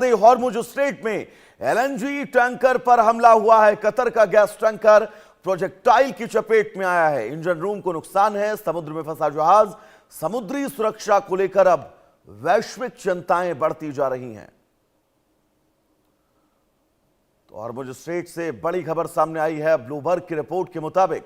Hormuz strait में LNG tanker पर हमला हुआ है। कतर का गैस टैंकर प्रोजेक्टाइल की चपेट में आया है। इंजन रूम को नुकसान है। समुद्र में फंसा जहाज। समुद्री सुरक्षा को लेकर अब वैश्विक चिंताएं बढ़ती जा रही हैं। तो हॉर्मुज स्ट्रेट से बड़ी खबर सामने आई है। ब्लूमबर्ग की रिपोर्ट के मुताबिक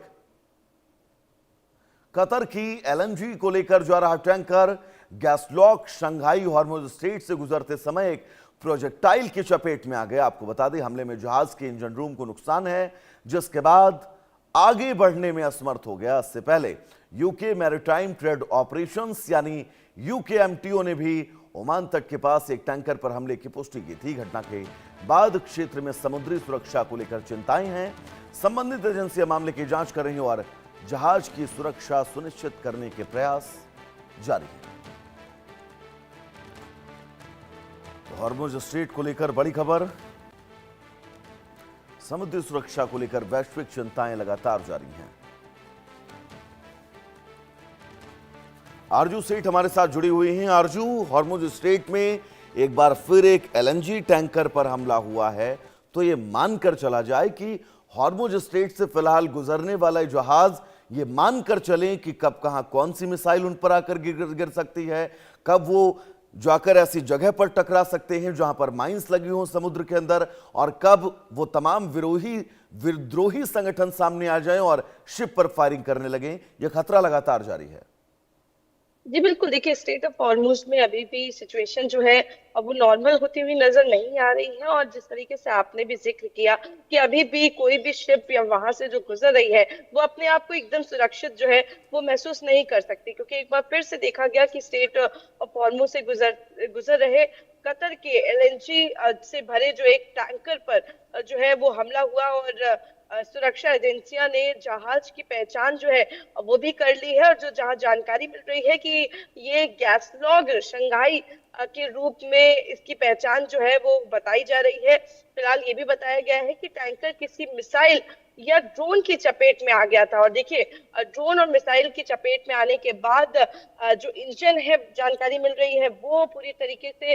कतर की एलएनजी को लेकर जा रहा टैंकर गैसलॉक शंघाई हॉर्मुज स्ट्रेट से गुजरते समय एक प्रोजेक्टाइल की चपेट में आ गया। आपको बता दें, हमले में जहाज के इंजन रूम को नुकसान है, जिसके बाद आगे बढ़ने में असमर्थ हो गया। इससे पहले यूके मैरीटाइम ट्रेड ऑपरेशंस यानी यूकेएमटीओ ने भी ओमान तट के पास एक टैंकर पर हमले की पुष्टि की थी। घटना के बाद क्षेत्र में समुद्री सुरक्षा को लेकर चिंताएं हैं। संबंधित एजेंसियां मामले की जांच कर रही हैं और जहाज की सुरक्षा सुनिश्चित करने के प्रयास जारी हैं। हॉर्मुज स्ट्रेट को लेकर बड़ी खबर। समुद्री सुरक्षा को लेकर वैश्विक चिंताएं लगातार जारी हैं। आरजू सेठ हमारे साथ जुड़ी हुई हैं। आरजू, हॉर्मुज स्ट्रेट में एक बार फिर एक एलएनजी टैंकर पर हमला हुआ है, तो ये मानकर चला जाए कि हॉर्मुज स्ट्रेट से फिलहाल गुजरने वाला जहाज ये मानकर चलें कि कब कहां कौन सी मिसाइल उन पर आकर गिर सकती है, कब वो जाकर ऐसी जगह पर टकरा सकते हैं जहां पर माइंस लगी हो समुद्र के अंदर, और कब वो तमाम विद्रोही संगठन सामने आ जाएं और शिप पर फायरिंग करने लगें। यह खतरा लगातार जारी है। जी बिल्कुल, देखिए स्टेट ऑफ हॉर्मुज में अभी भी सिचुएशन जो है अब वो नॉर्मल होती हुई नजर नहीं आ रही है। और जिस तरीके से आपने भी जिक्र किया कि अभी भी कोई भी शिप या वहां से जो गुजर रही है वो अपने आप को एकदम सुरक्षित जो है वो महसूस नहीं कर सकती, क्योंकि एक बार फिर से देखा गया कि स्टेट ऑफ हॉर्मुज से गुजर रहे कतर के एलएनजी से भरे जो एक टैंकर पर जो है वो हमला हुआ। और सुरक्षा एजेंसियां ने जहाज की पहचान जो है वो भी कर ली है। और जो जहां जानकारी मिल रही है कि ये गैसलॉग शंघाई के रूप में इसकी पहचान जो है वो बताई जा रही है। फिलहाल ये भी बताया गया है कि टैंकर किसी मिसाइल या ड्रोन की चपेट में आ गया था। और देखिए ड्रोन और मिसाइल की चपेट में आने के बाद जो इंजन है, जानकारी मिल रही है वो पूरी तरीके से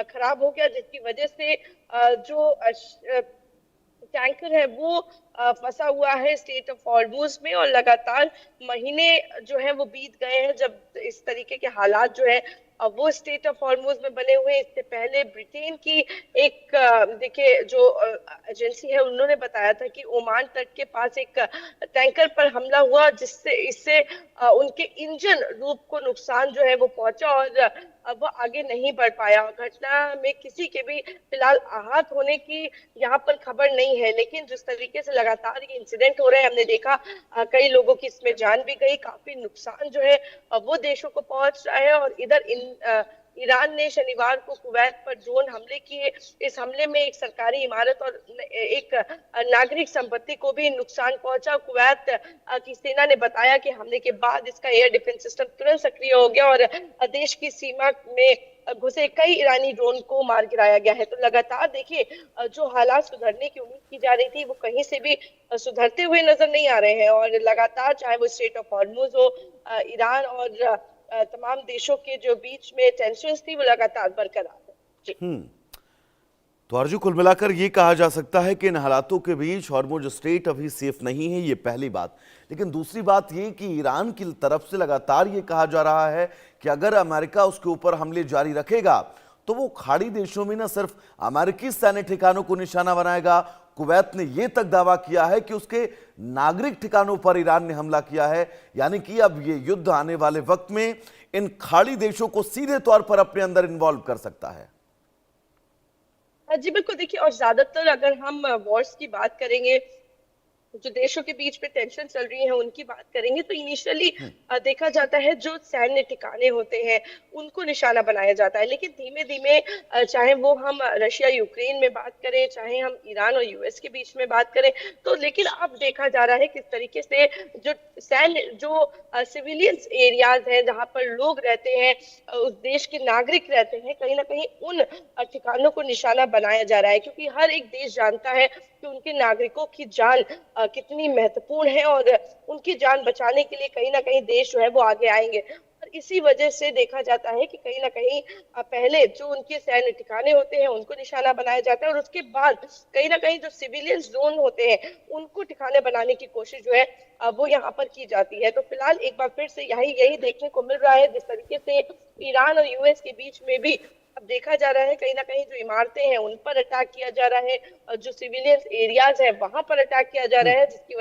खराब हो गया, जिसकी वजह से जो टैंकर है वो फंसा हुआ है स्टेट ऑफ हॉर्मुज में। और लगातार महीने जो है वो बीत गए हैं जब इस तरीके के हालात जो है वो स्टेट ऑफ हॉर्मुज में बने हुए। इससे पहले ब्रिटेन की एक देखिए जो एजेंसी है उन्होंने बताया था कि ओमान तट के पास एक टैंकर पर हमला हुआ, जिससे इससे उनके इंजन रूप को नुकसान जो है वो पहुंचा और अब वो आगे नहीं बढ़ पाया। घटना में किसी के भी फिलहाल आहत होने की यहाँ पर खबर नहीं है, लेकिन जिस तरीके से लगातार ये इंसिडेंट हो रहे हैं हमने देखा कई लोगों की इसमें जान भी गई, काफी नुकसान जो है वो देशों को पहुंच रहा है। और इधर ईरान ने शनिवार को कुवैत पर ड्रोन हमले किए। इस हमले में एक सरकारी इमारत और एक नागरिक संपत्ति को भी नुकसान पहुंचा। कुवैत की सेना ने बताया कि हमले के बाद इसका एयर डिफेंस सिस्टम तुरंत सक्रिय हो गया और देश की सीमा में घुसे कई ईरानी ड्रोन को मार गिराया गया है। तो लगातार देखिए जो हालात सुधरने की उम्मीद की जा रही थी वो कहीं से भी सुधरते हुए नजर नहीं आ रहे हैं। और लगातार चाहे वो स्टेट ऑफ हॉर्मुज हो, ईरान और तमाम देशों के जो बीच में टेंशन्स थी वो लगातार बरकरार है। जी। तो अर्जु, कुल मिलाकर यह कहा जा सकता है कि इन हालातों के बीच हॉर्मुज स्ट्रेट अभी सेफ नहीं है, ये पहली बात। लेकिन दूसरी बात यह कि ईरान की तरफ से लगातार ये कहा जा रहा है कि अगर अमेरिका उसके ऊपर हमले जारी रखेगा तो वो खाड़ी देशों में न सिर्फ अमेरिकी सैन्य ठिकानों को निशाना बनाएगा, कुवैत ने यह तक दावा किया है कि उसके नागरिक ठिकानों पर ईरान ने हमला किया है। यानी कि अब ये युद्ध आने वाले वक्त में इन खाड़ी देशों को सीधे तौर पर अपने अंदर इन्वॉल्व कर सकता है। जी बिल्कुल, देखिए और ज्यादातर अगर हम वॉर्स की बात करेंगे, जो देशों के बीच में टेंशन चल रही है उनकी बात करेंगे, तो इनिशियली देखा जाता है जो सैन्य ठिकाने होते हैं उनको निशाना बनाया जाता है। लेकिन धीमे धीमे चाहे वो हम रशिया यूक्रेन में बात करें, चाहे हम ईरान और यूएस के बीच में बात करें, तो लेकिन अब देखा जा रहा है किस तरीके से जो सैन्य जो सिविलियंस एरियाज हैं जहां पर लोग रहते हैं, उस देश के नागरिक रहते हैं, कहीं ना कहीं उन ठिकानों को निशाना बनाया जा रहा है। क्योंकि हर एक देश जानता है कि उनके नागरिकों की जान कितनी महत्वपूर्ण है और उनकी जान बचाने के लिए कहीं ना कहीं देश जो है वो आगे आएंगे। और इसी वजह से देखा जाता है कि कहीं ना कहीं पहले जो उनके सैन्य ठिकाने होते हैं उनको निशाना बनाया जाता है, और उसके बाद कहीं ना कहीं जो सिविलियन जोन होते हैं उनको ठिकाने बनाने की कोशिश जो है वो यहाँ पर की जाती है। तो फिलहाल एक बार फिर से यही यही देखने को मिल रहा है, जिस तरीके से ईरान और यूएस के बीच में भी अब देखा जा रहा है कहीं ना कहीं जो इमारतें हैं उन पर अटैक किया जा रहा है, जो सिविलियन एरियाज है वहां पर अटैक किया जा रहा है, जिसकी